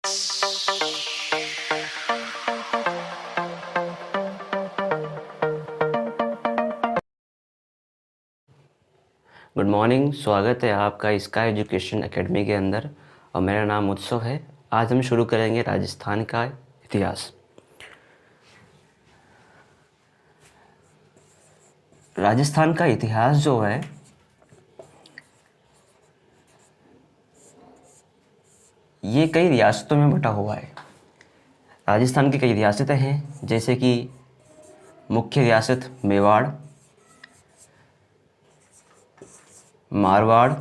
Good morning, स्वागत है आपका स्काई एजुकेशन एकेडमी के अंदर और मेरा नाम उत्सव है। आज हम शुरू करेंगे राजस्थान का इतिहास। राजस्थान का इतिहास जो है ये कई रियासतों में बटा हुआ है। राजस्थान की कई रियासतें हैं, जैसे कि मुख्य रियासत मेवाड़, मारवाड़,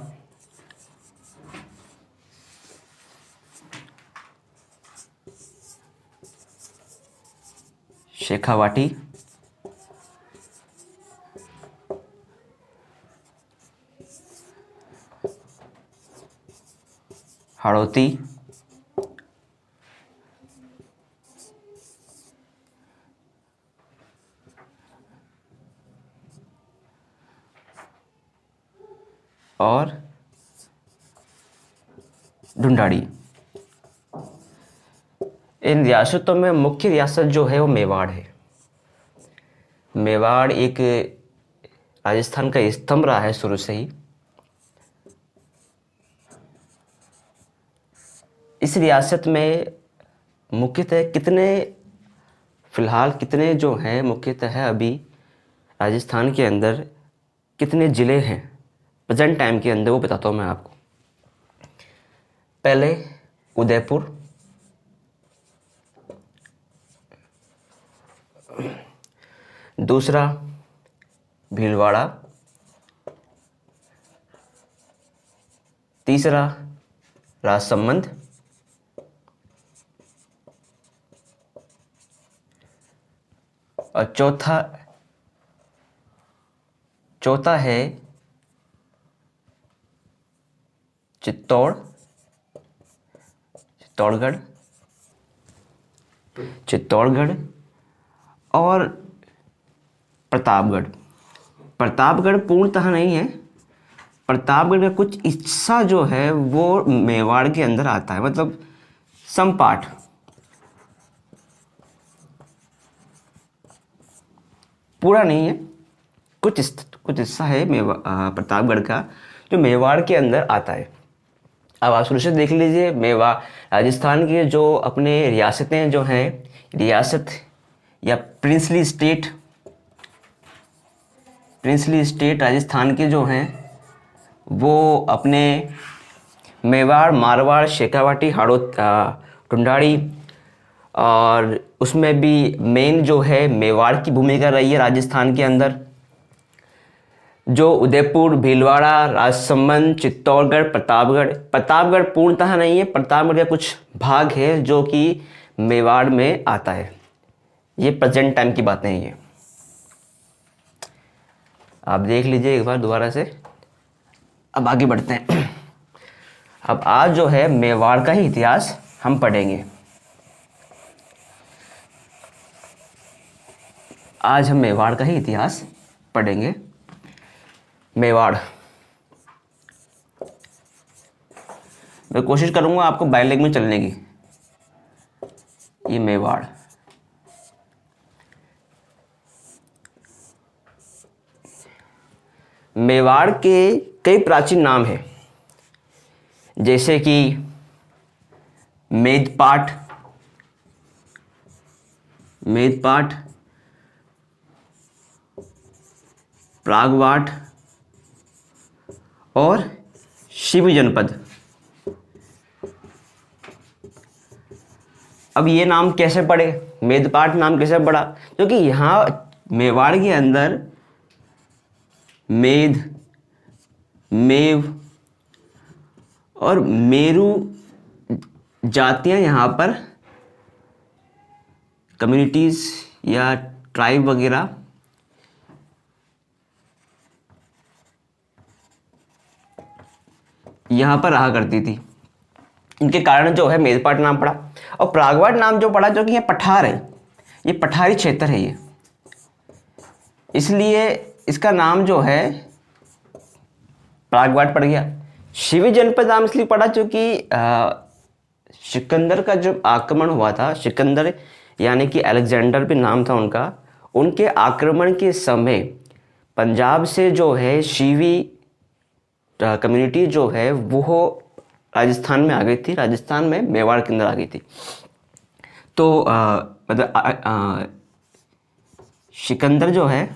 शेखावाटी, हाड़ौती, और ढूंढाड़ी। इन रियासतों में मुख्य रियासत जो है वो मेवाड़ है। मेवाड़ एक राजस्थान का स्तंभ रहा है शुरू से ही। इस रियासत में मुख्यतः कितने जो हैं मुख्यतः अभी राजस्थान के अंदर कितने ज़िले हैं प्रेजेंट टाइम के अंदर, वो बताता हूँ मैं आपको। पहले उदयपुर, दूसरा भीलवाड़ा, तीसरा राजसमंद, और चौथा है चित्तौड़गढ़ और प्रतापगढ़ पूर्णतः नहीं है। प्रतापगढ़ का कुछ हिस्सा जो है वो मेवाड़ के अंदर आता है, मतलब सम पार्ट। पूरा नहीं है, कुछ हिस्सा है प्रतापगढ़ का जो मेवाड़ के अंदर आता है। अब आप शुरू से देख लीजिए, मेवाड़ राजस्थान के जो अपने रियासतें जो हैं, रियासत या प्रिंसली स्टेट राजस्थान के जो हैं वो अपने मेवाड़, मारवाड़, शेखावाटी, ढूंढाड़ी, और उसमें भी मेन जो है मेवाड़ की भूमिका रही है राजस्थान के अंदर। जो उदयपुर, भीलवाड़ा, राजसमंद, चित्तौड़गढ़, प्रतापगढ़ पूर्णतः नहीं है। प्रतापगढ़ का कुछ भाग है जो कि मेवाड़ में आता है। ये प्रेजेंट टाइम की बातें हैं। ये आप देख लीजिए एक बार दोबारा से। अब आगे बढ़ते हैं। अब आज जो है मेवाड़ का ही इतिहास हम पढ़ेंगे। आज हम मेवाड़ का ही इतिहास पढ़ेंगे। मेवाड़, मैं कोशिश करूंगा आपको बाय लेग में चलने की। ये मेवाड़, मेवाड़ के कई प्राचीन नाम हैं, जैसे कि मेदपाट, प्रागवाट और शिवी जनपद। अब ये नाम कैसे पड़े, मेदपाट नाम कैसे पड़ा? क्योंकि यहाँ मेवाड़ के अंदर मेद, मेव और मेरू जातियाँ यहाँ पर कम्युनिटीज़ या ट्राइब वगैरह यहाँ पर रहा करती थी। इनके कारण जो है मेदपाट नाम पड़ा। और प्रागवाट नाम जो पड़ा, जो कि ये पठार है, ये पठारी क्षेत्र है ये, इसलिए इसका नाम जो है प्रागवाट पड़ गया। शिवी जनपद नाम इसलिए पड़ा क्योंकि सिकंदर का जब आक्रमण हुआ था, सिकंदर यानी कि अलेक्जेंडर भी नाम था उनका, उनके आक्रमण के समय पंजाब से जो है शिवी कम्युनिटी जो है वो राजस्थान में आ गई थी, राजस्थान में मेवाड़ के अंदर आ गई थी। तो मतलब सिकंदर जो है,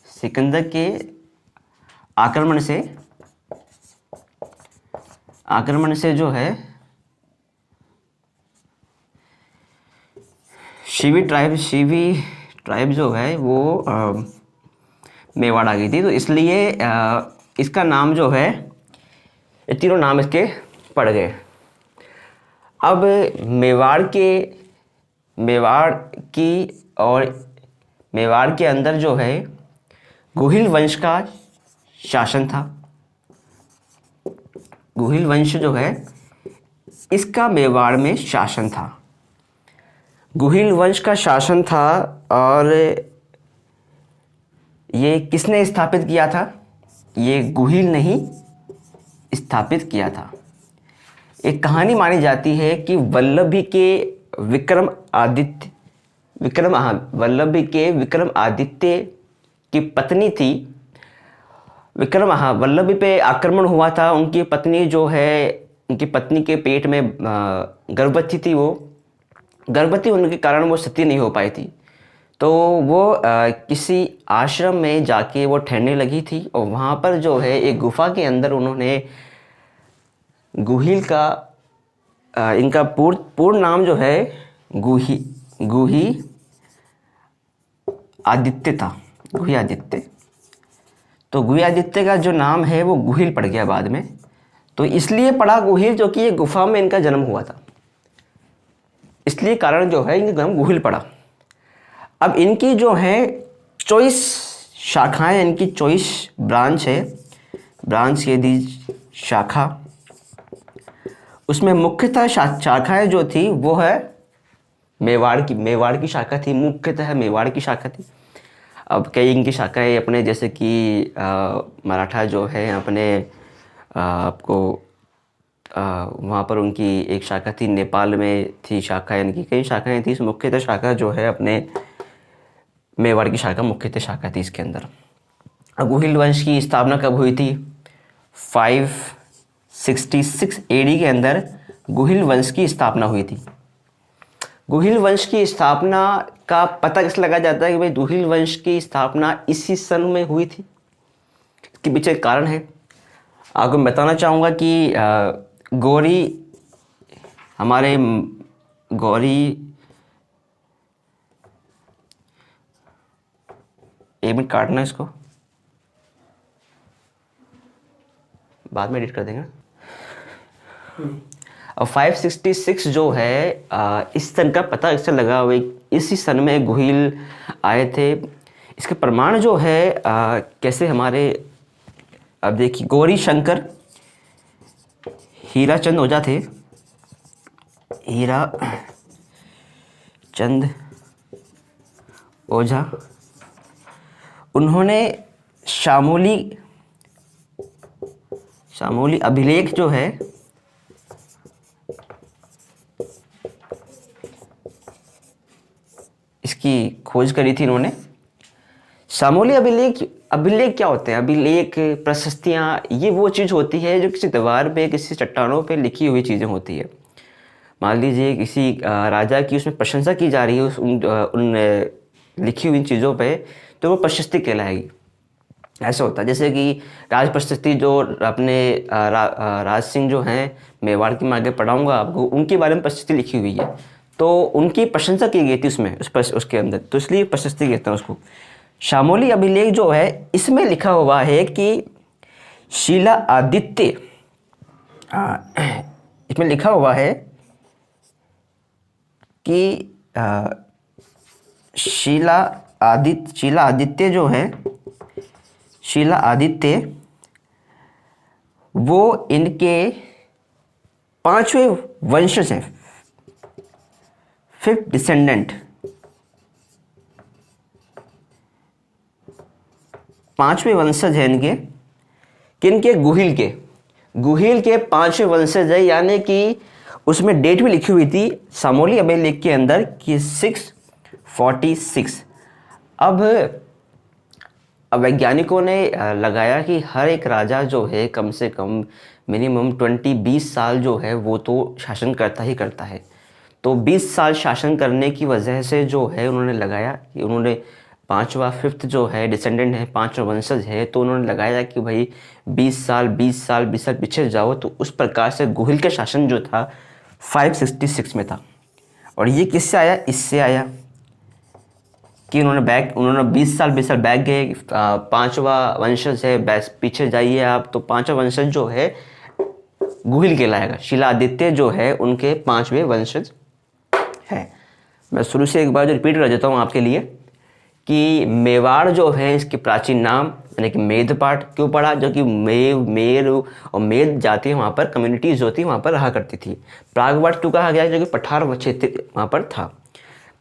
सिकंदर के आक्रमण से जो है शिवी ट्राइब जो है वो मेवाड़ आ गई थी। तो इसलिए इसका नाम जो है, ये तीनों नाम इसके पड़ गए। अब मेवाड़ के अंदर जो है गुहिल वंश का शासन था। गुहिल वंश जो है इसका मेवाड़ में शासन था, गुहिल वंश का शासन था। और ये किसने स्थापित किया था? ये गुहिल ने ही स्थापित किया था। एक कहानी मानी जाती है कि वल्लभी के विक्रम आदित्य की पत्नी थी। वल्लभी पे आक्रमण हुआ था, उनकी पत्नी जो है, उनकी पत्नी के पेट में गर्भवती थी। वो गर्भवती होने के कारण वो सती नहीं हो पाई थी। तो वो किसी आश्रम में जाके वो ठहरने लगी थी, और वहाँ पर जो है एक गुफा के अंदर उन्होंने गुहिल का इनका पूर्ण नाम जो है गुही आदित्य था, गुही आदित्य। तो गुही आदित्य का जो नाम है वो गुहिल पड़ गया बाद में, तो इसलिए पड़ा गुहिल, जो कि ये गुफा में इनका जन्म हुआ था, इसलिए कारण जो है इनका नाम गुहिल पड़ा। अब इनकी जो है 24 शाखाएं, इनकी 24 ब्रांच है, ब्रांच यदि शाखा, उसमें मुख्यतः शाखाएं जो थी वो है मेवाड़ की शाखा थी, मुख्यतः मेवाड़ की शाखा थी। अब कई इनकी शाखाएं अपने, जैसे कि मराठा जो है अपने आपको वहाँ पर उनकी एक शाखा थी, नेपाल में थी शाखा, यानी कि कई शाखाएं थी। मुख्यतः शाखा जो है अपने मेवाड़ की शाखा मुख्यतः शाखा थी इसके अंदर। गुहिल वंश की स्थापना कब हुई थी? 566 एडी के अंदर गुहिल वंश की स्थापना हुई थी। गुहिल वंश की स्थापना का पता कैसे लगा जाता है कि भाई गुहिल वंश की स्थापना इसी सन में हुई थी? इसके पीछे एक कारण है, आपको बताना चाहूँगा कि गौरी एक मिनट काटना, इसको बाद में एडिट कर देंगे। अब 566 जो है इस सन का पता इससे लगा हुआ, इसी सन में गुहिल आए थे। इसके प्रमाण जो है कैसे हमारे, अब देखिए, गौरी शंकर हीराचंद ओझा थे, हीराचंद ओझा, उन्होंने शामोली अभिलेख जो है इसकी खोज करी थी इन्होंने। शामोली अभिलेख क्या होते हैं? अभिलेख, प्रशस्तियाँ, ये वो चीज़ होती है जो किसी दीवार पे, किसी चट्टानों पे लिखी हुई चीज़ें होती है। मान लीजिए किसी राजा की उसमें प्रशंसा की जा रही है उन लिखी हुई चीज़ों पे, तो वो प्रशस्ति कहलाएगी। ऐसा होता है, जैसे कि राज प्रशस्ति जो अपने राज सिंह जो हैं मेवाड़ की, मैं आगे पढ़ाऊँगा आपको, उनके बारे में प्रशस्ति लिखी हुई है, तो उनकी प्रशंसा की गई थी उसमें, उसके अंदर, तो इसलिए प्रशस्ति कहते हैं उसको। शामोली अभिलेख जो है इसमें लिखा हुआ है कि शीला आदित्य, इसमें लिखा हुआ है कि शीला आदित्य जो है, शीला आदित्य वो इनके 5वें वंशज हैं, 5th डिसेंडेंट, 5वें वंशज हैं इनके, किनके? गुहिल के 5वें वंशज है। यानी कि उसमें डेट भी लिखी हुई थी सामोली अभिलेख के अंदर कि 646। अब वैज्ञानिकों ने लगाया कि हर एक राजा जो है कम से कम मिनिमम 20 साल जो है वो तो शासन करता ही करता है। तो 20 साल शासन करने की वजह से जो है उन्होंने लगाया कि उन्होंने फिफ्थ जो है डिसेंडेंट है, पांचवा वंशज है, तो उन्होंने लगाया कि भाई 20 साल पीछे जाओ। तो उस प्रकार से गोहिल का शासन जो था 566 में था। और ये किससे आया? इससे आया कि उन्होंने 20 साल बैक गए। पांचवा वंशज है, पीछे जाइए आप तो पांचवा वंशज जो है गोहिल कहलाएगा। शिलादित्य जो है उनके पांचवें वंशज है। मैं शुरू से एक बार जो रिपीट कर देता हूँ आपके लिए कि मेवाड़ जो है इसके प्राचीन नाम यानी कि मेदपाट क्यों पड़ा, जो कि मेर और मेद जाति वहाँ पर कम्युनिटीज जो थी वहाँ पर रहा करती थी। प्रागवाट क्यों कहा गया, जो कि पठार क्षेत्र वहाँ पर था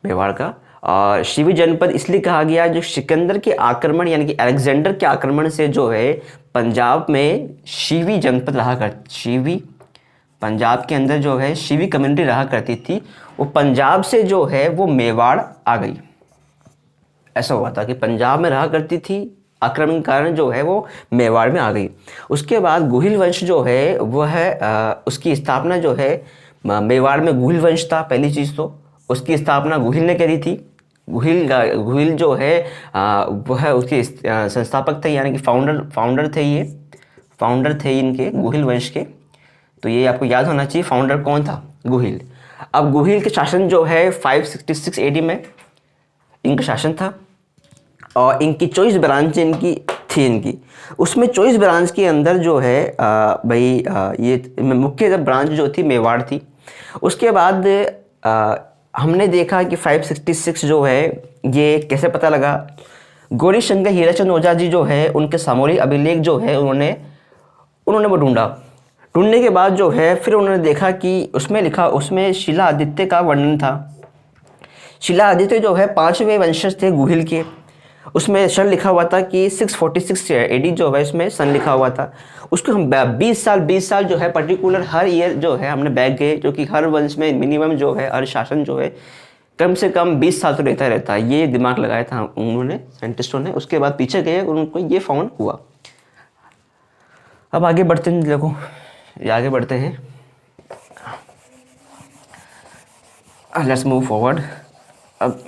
मेवाड़ का। और शिवी जनपद इसलिए कहा गया जो सिकंदर के आक्रमण यानी कि अलेक्जेंडर के आक्रमण से जो है पंजाब में शिवी जनपद रहा शिवी पंजाब के अंदर जो है शिवी कम्युनिटी रहा करती थी, वो पंजाब से जो है वो मेवाड़ आ गई। ऐसा हुआ था कि पंजाब में रहा करती थी, आक्रमण के कारण जो है वो मेवाड़ में आ गई। उसके बाद गुहिल वंश जो है वह उसकी स्थापना जो है मेवाड़ में गुहिल वंश था पहली चीज़। तो उसकी स्थापना गुहिल ने करी थी। गुहिल जो है वह उसके संस्थापक थे यानी कि फाउंडर थे इनके गुहिल वंश के। तो ये आपको याद होना चाहिए फाउंडर कौन था, गुहिल। अब गुहिल के शासन जो है 566 AD में इनका शासन था और इनकी 24 ब्रांच इनकी उसमें 24 ब्रांच के अंदर जो है ये मुख्य ब्रांच जो थी मेवाड़ थी। उसके बाद हमने देखा कि 566 जो है ये कैसे पता लगा। गौरी शंकर हीराचंद ओझा जी जो है उनके सामोरी अभिलेख जो है उन्होंने वो ढूंढने के बाद जो है फिर उन्होंने देखा कि उसमें शिला आदित्य का वर्णन था। शिला आदित्य जो है पांचवें वंशज थे गुहिल के। उसमें सन लिखा हुआ था कि 646 AD जो है इसमें सन लिखा हुआ था। उसको हम 20 साल जो है पर्टिकुलर हर ईयर जो है हमने बैक गए, जो कि हर वंश में मिनिमम जो है हर शासन जो है कम से कम 20 साल तो रहता है। ये दिमाग लगाया था उन्होंने, साइंटिस्टों ने। उसके बाद पीछे गए उनको ये फाउंड हुआ। अब आगे बढ़ते हैं, देखो ये आगे बढ़ते हैं। Let's move forward. अब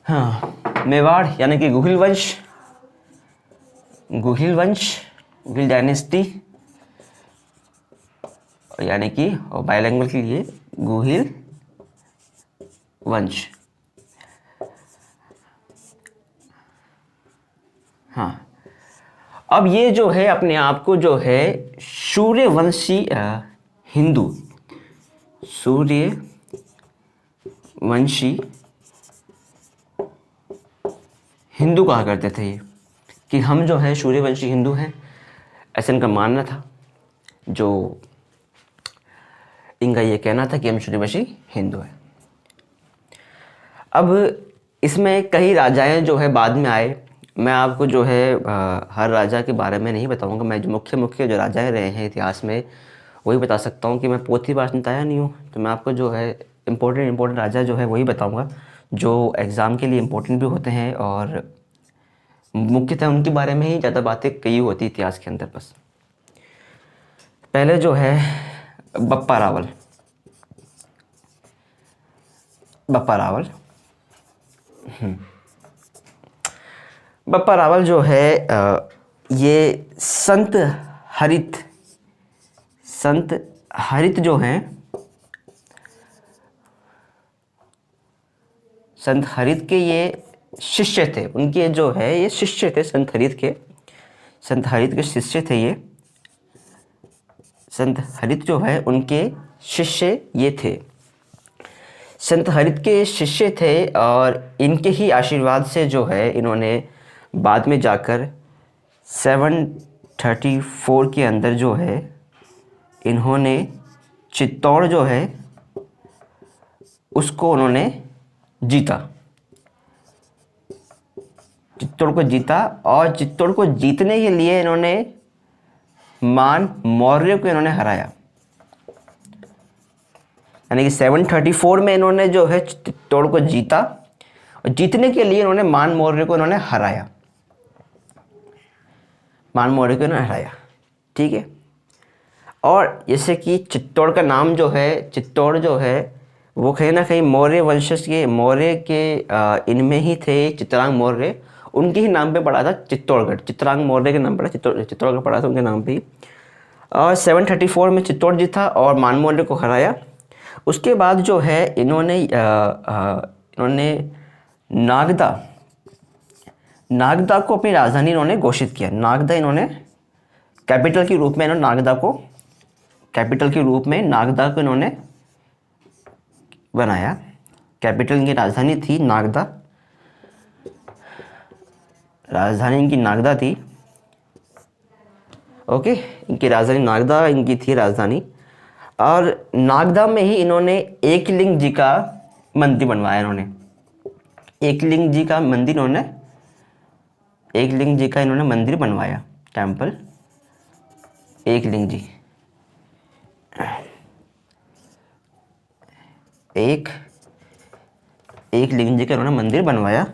हाँ, मेवाड़ यानी कि गुहिल डायनेस्टी यानी कि बायलैंग्वेज के लिए गुहिल वंश। हाँ, अब ये जो है अपने आप को जो है सूर्यवंशी हिंदू कहा करते थे ये, कि हम जो है सूर्यवंशी हिंदू हैं, ऐसा इनका मानना था। जो इनका ये कहना था कि हम सूर्यवंशी हिंदू हैं। अब इसमें कई राजाएं जो है बाद में आए। मैं आपको जो है हर राजा के बारे में नहीं बताऊंगा। मैं जो मुख्य जो राजाएं रहे हैं इतिहास में वही बता सकता हूं, कि मैं पोथी पाठ में आया नहीं हूँ। तो मैं आपको जो है इम्पोर्टेंट राजा जो है वही बताऊंगा जो एग्ज़ाम के लिए इम्पोर्टेंट भी होते हैं, और मुख्यतः उनके बारे में ही ज़्यादा बातें कही होती इतिहास के अंदर। बस पहले जो है बप्पा रावल। बप्पा रावल जो है ये संत हरित जो हैं, संत हरित के ये शिष्य थे। उनके जो है ये शिष्य थे संत हरित के शिष्य थे ये। संत हरित जो है उनके शिष्य ये थे। संत हरित के शिष्य थे और इनके ही आशीर्वाद से जो है इन्होंने बाद में जाकर 734 के अंदर जो है इन्होंने चित्तौड़ जो है उसको उन्होंने जीता, चित्तौड़ को जीता। और चित्तौड़ को जीतने के लिए इन्होंने मान मौर्य को इन्होंने हराया, यानी कि 734 में इन्होंने जो है चित्तौड़ को जीता और जीतने के लिए इन्होंने मान मौर्य को इन्होंने हराया, मान मौर्य को इन्होंने हराया। ठीक है। और जैसे कि चित्तौड़ का नाम जो है, चित्तौड़ जो है वो कहीं ना कहीं मौर्य वंशज के, मौर्य के इनमें ही थे चित्रांग मौर्य, उनके ही नाम पे पड़ा था चित्तौड़गढ़, चित्रांग मौर्य के नाम पड़ा, चित्तौड़गढ़ पड़ा था उनके नाम पे। और 734 में चित्तौड़ जीता और मान मौर्य को हराया। उसके बाद जो है इन्होंने नागदा को अपनी राजधानी इन्होंने घोषित किया। नागदा इन्होंने कैपिटल के रूप में, इन्होंने नागदा को कैपिटल के रूप में नागदा को इन्होंने बनाया। कैपिटल की राजधानी थी नागदा, राजधानी इनकी नागदा थी। ओके, इनकी राजधानी नागदा इनकी थी राजधानी। और नागदा में ही इन्होंने एकलिंग जी का मंदिर बनवाया। इन्होंने एकलिंग जी का मंदिर, एकलिंग जी का इन्होंने मंदिर बनवाया, टेम्पल एकलिंग जी। एकलिंग जी का इन्होंने मंदिर बनवाया।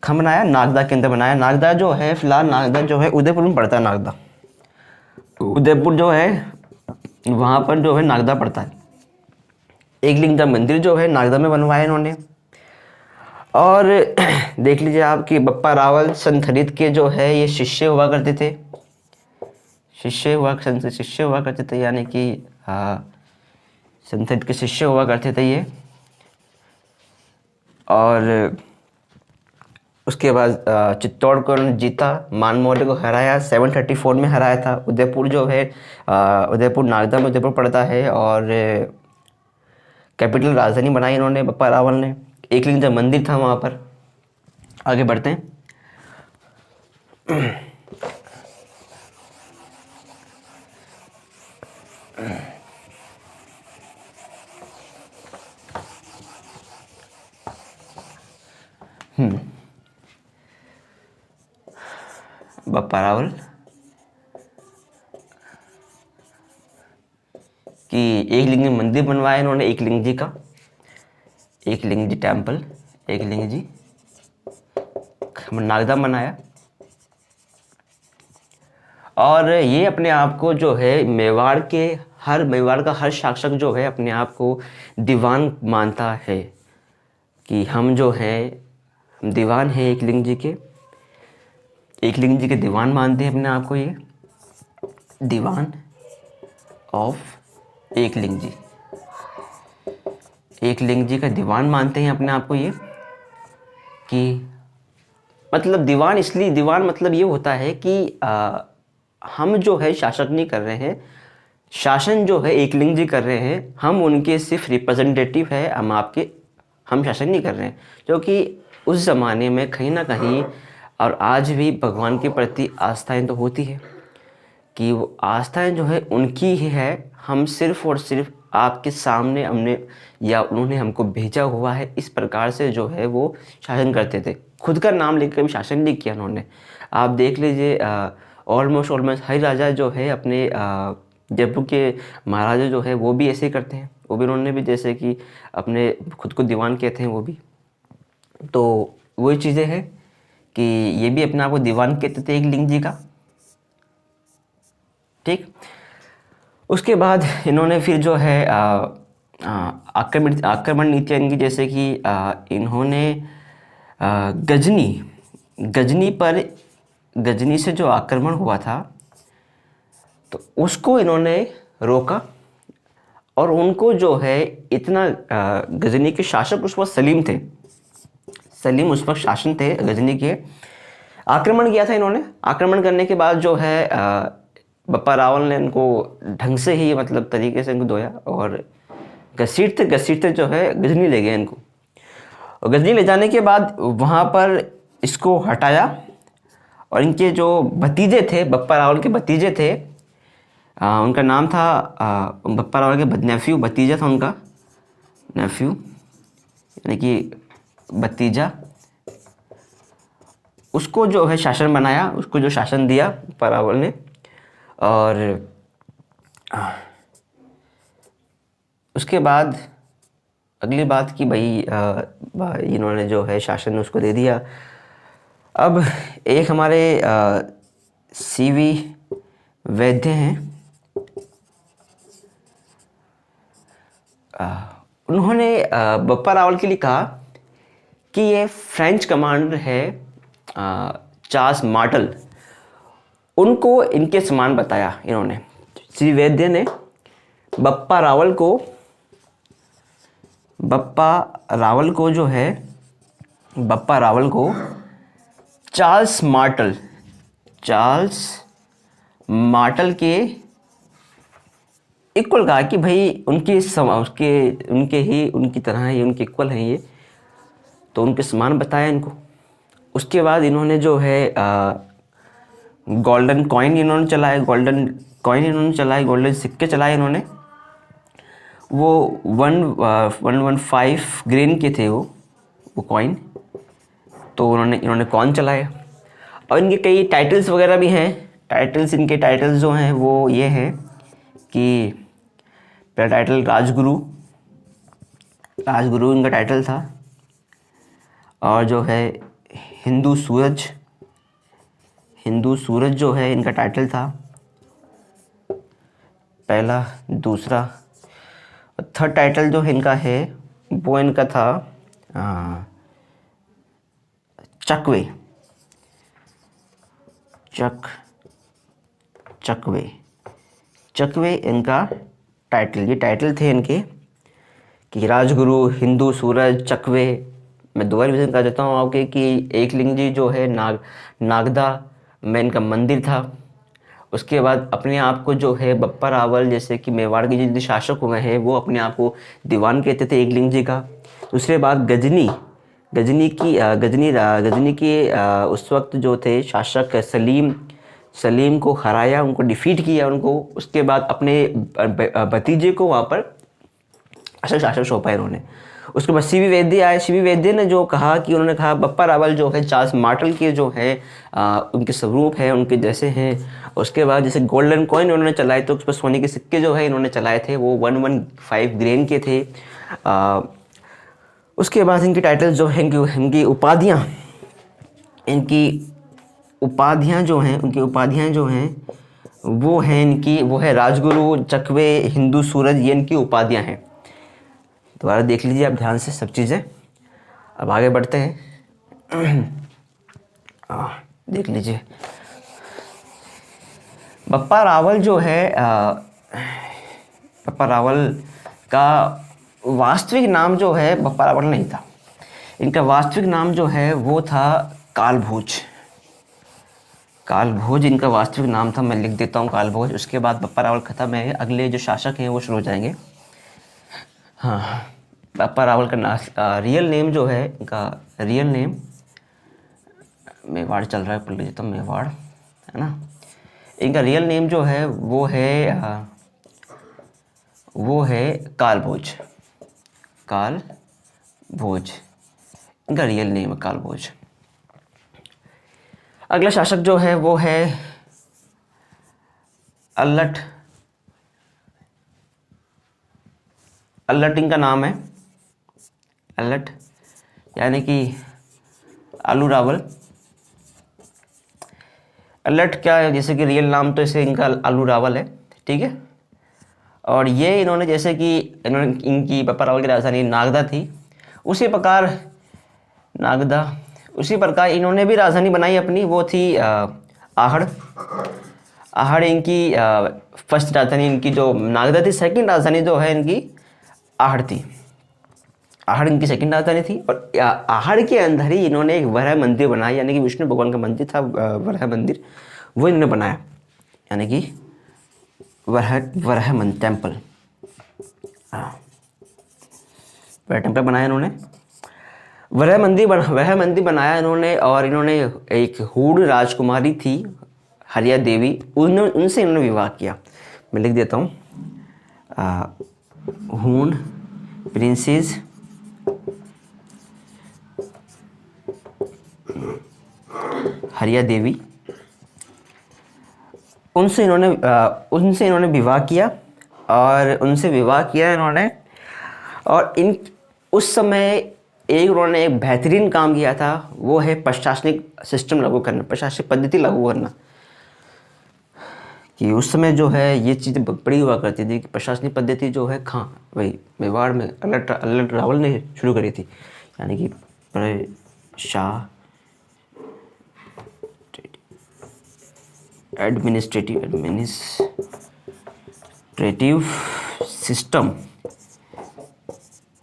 कहाँ बनाया? नागदा के अंदर बनाया। नागदा जो है, फिलहाल नागदा जो है उदयपुर में पड़ता है। नागदा, उदयपुर जो है वहाँ पर जो है नागदा पड़ता है। एकलिंग का मंदिर जो है नागदा में बनवाया इन्होंने। और देख लीजिए आप कि बप्पा रावल संथरित के जो है ये शिष्य हुआ करते थे, शिष्य हुआ करते थे, यानी कि संथरित के शिष्य हुआ करते थे ये। और उसके बाद चित्तौड़ को जीता, मान मौर्य को हराया, 734 में हराया था। उदयपुर जो है, उदयपुर नागदा में उदयपुर पड़ता है। और कैपिटल राजधानी बनाई इन्होंने बप्पा रावल ने। एकलिंग मंदिर था वहाँ पर। आगे बढ़ते हैं। बप्पा रावल कि एकलिंग मंदिर बनवाया इन्होंने, एकलिंग जी का, एकलिंग जी टेम्पल, एकलिंग जी नागदा बनाया। और ये अपने आप को जो है मेवाड़ का हर शासक जो है अपने आप को दीवान मानता है कि हम जो है दीवान है एकलिंग जी के, एकलिंग जी के दीवान मानते हैं अपने आप को, ये दीवान ऑफ एकलिंग जी, एकलिंग जी का दीवान मानते हैं अपने आप को ये। कि मतलब दीवान, इसलिए दीवान मतलब ये होता है कि हम जो है शासक नहीं कर रहे हैं, शासन जो है एकलिंग जी कर रहे हैं, हम उनके सिर्फ रिप्रेजेंटेटिव है, हम शासन नहीं कर रहे हैं। क्योंकि उस ज़माने में कहीं ना कहीं, और आज भी भगवान के प्रति आस्थाएं तो होती है कि वो आस्थाएं जो है उनकी ही है, हम सिर्फ और सिर्फ आपके सामने हमने या उन्होंने हमको भेजा हुआ है, इस प्रकार से जो है वो शासन करते थे। खुद का नाम लेकर कभी शासन नहीं किया उन्होंने। आप देख लीजिए ऑलमोस्ट हर राजा जो है अपने जयपुर के महाराजा जो है वो भी ऐसे ही करते हैं। वो भी उन्होंने भी जैसे कि अपने खुद को दीवान कहते हैं वो भी। तो वही चीज़ें हैं कि ये भी अपने आप को दीवान कहते थे एकलिंग जी का। ठीक। उसके बाद इन्होंने फिर जो है आक्रमण नीतियाँ इनकी, जैसे कि इन्होंने गजनी से जो आक्रमण हुआ था तो उसको इन्होंने रोका। और उनको जो है इतना गजनी के शासक उस वक्त सलीम थे, सलीम उस वक्त शासन थे गजनी के। आक्रमण किया था इन्होंने। आक्रमण करने के बाद जो है बप्पा रावल ने इनको ढंग से ही मतलब तरीके से इनको धोया और घसीटते जो है गजनी ले गए इनको। और गजनी ले जाने के बाद वहाँ पर इसको हटाया और इनके जो भतीजे थे, बप्पा रावल के भतीजे थे, उनका नाम था बप्पा रावल के नेफ्यू, भतीजा था उनका नेफ्यू, यानी कि भतीजा, उसको जो है शासन बनाया, उसको जो शासन दिया परावल ने। और उसके बाद अगली बात कि भाई इन्होंने जो है शासन उसको दे दिया। अब एक हमारे सीवी वैद्य हैं, उन्होंने बप्पा रावल के लिए कहा कि ये फ्रेंच कमांडर है चार्ल्स मार्टेल, उनको इनके समान बताया इन्होंने। श्री वैद्य ने बप्पा रावल को चार्ल्स मार्टेल के इक्वल कहा कि भाई उनकी तरह ही, उनके इक्वल हैं ये, तो उनके समान बताया इनको। उसके बाद इन्होंने जो है गोल्डन कॉइन इन्होंने चलाए, गोल्डन सिक्के चलाए इन्होंने। वो 115 ग्रेन के थे वो कॉइन, तो इन्होंने कॉइन चलाए। और इनके कई टाइटल्स वगैरह भी हैं। इनके टाइटल्स जो हैं वो ये हैं कि पहला टाइटल राजगुरु इनका टाइटल था। और जो है हिंदू सूरज जो है इनका टाइटल था, पहला। दूसरा, थर्ड टाइटल जो इनका है वो इनका था चकवे इनका टाइटल। ये टाइटल थे इनके कि राजगुरु, हिंदू सूरज, चकवे। मैं दोबारा रिवीजन कर देता हूँ आपके कि एकलिंग जी जो है नागदा में इनका मंदिर था। उसके बाद अपने आप को जो है बप्पा रावल, जैसे कि मेवाड़ के जितने शासक हुए हैं वो अपने आप को दीवान कहते थे एकलिंग जी का। दूसरे बात गजनी के उस वक्त जो थे शासक सलीम को हराया, उनको डिफीट किया उनको। उसके बाद अपने भतीजे को वहाँ पर शासक सौंपा इन्होंने। उसके बाद सीवी वैद्य आए। सीवी वैद्य ने जो कहा कि उन्होंने कहा बप्पा रावल जो है चार्ल्स मार्टेल के जो है उनके स्वरूप हैं, उनके जैसे हैं। उसके बाद जैसे गोल्डन कॉइन उन्होंने चलाए, तो उस पर सोने के सिक्के जो है इन्होंने चलाए थे, वो 115 ग्रेन के थे। उसके बाद इनकी टाइटल जो है, इनकी उपाधियाँ जो हैं वो है राजगुरु, चकवे, हिंदू सूरज, ये इनकी उपाधियाँ हैं। दोबारा देख लीजिए आप ध्यान से सब चीज़ें। अब आगे बढ़ते हैं। देख लीजिए बप्पा रावल जो है, बप्पा रावल का वास्तविक नाम जो है बप्पा रावल नहीं था। इनका वास्तविक नाम जो है वो था कालभोज इनका वास्तविक नाम था। मैं लिख देता हूँ कालभोज। उसके बाद बप्पा रावल खत्म है, अगले जो शासक हैं वो शुरू हो जाएंगे। हाँ, बप्पा रावल का रियल नेम जो है, इनका रियल नेम, मेवाड़ चल रहा है, पढ़ लीजिए तो मेवाड़ है ना। इनका रियल नेम जो है वो है कालभोज। इनका रियल नेम है कालभोज। अगला शासक जो है वो है अल्लट इनका नाम है अल्लट, यानी कि आलू रावल। अल्लट क्या है, जैसे कि रियल नाम तो इसे इनका आलू रावल है, ठीक है। और ये इन्होंने जैसे कि इनकी बप्पा रावल की राजधानी नागदा थी, उसी प्रकार इन्होंने भी राजधानी बनाई अपनी, वो थी आहड़ इनकी फर्स्ट राजधानी। इनकी जो नागदा थी, सेकंड राजधानी जो है इनकी आहड़ थी। आहड़ इनकी सेकंड राजधानी थी। और आहड़ के अंदर ही इन्होंने एक वराह मंदिर बनाया, यानी कि विष्णु भगवान का मंदिर था, वराह मंदिर, वो इन्होंने बनाया, यानी कि वराह टेम्पल बनाया इन्होंने। वराह मंदिर बनाया इन्होंने। और इन्होंने एक हूण राजकुमारी थी, हरिया देवी, उनसे इन्होंने विवाह किया। मैं लिख देता हूँ, हूण प्रिंसेस हरिया देवी, उनसे इन्होंने विवाह किया इन्होंने। और इन उस समय उन्होंने एक बेहतरीन काम किया था, वो है प्रशासनिक सिस्टम लागू करना, प्रशासनिक पद्धति लागू करना। कि उस समय जो है ये चीज़ बड़ी हुआ करती थी कि प्रशासनिक पद्धति जो है वही मेवाड़ में अलर्ट रावल ने शुरू करी थी, यानी कि एडमिनिस्ट्रेटिव सिस्टम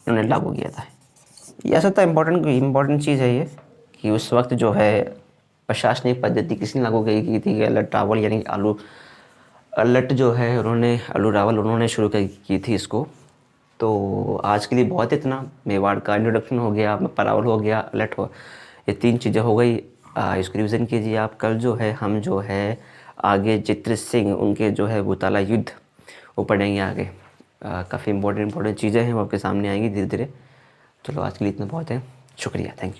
इन्होंने लागू किया था। ये ऐसा था इम्पोर्टेंट चीज़ है ये, कि उस वक्त जो है प्रशासनिक पद्धति किसने लागू की थी, अलर्ट रावल, यानी अलर्ट जो है अलू रावल उन्होंने शुरू की थी इसको। तो आज के लिए बहुत इतना, मेवाड़ का इंट्रोडक्शन हो गया, परावल हो गया, अलर्ट हो, ये 3 चीज़ें हो गई। इसको रिविज़न कीजिए आप। कल जो है हम जो है आगे चित्र सिंह उनके जो है भूताला युद्ध वो पढ़ेंगे आगे। काफ़ी इंपॉर्टेंट चीज़ें हैं वो आपके सामने आएंगी धीरे धीरे। चलो आज के लिए इतना बहुत है, शुक्रिया, थैंक यू।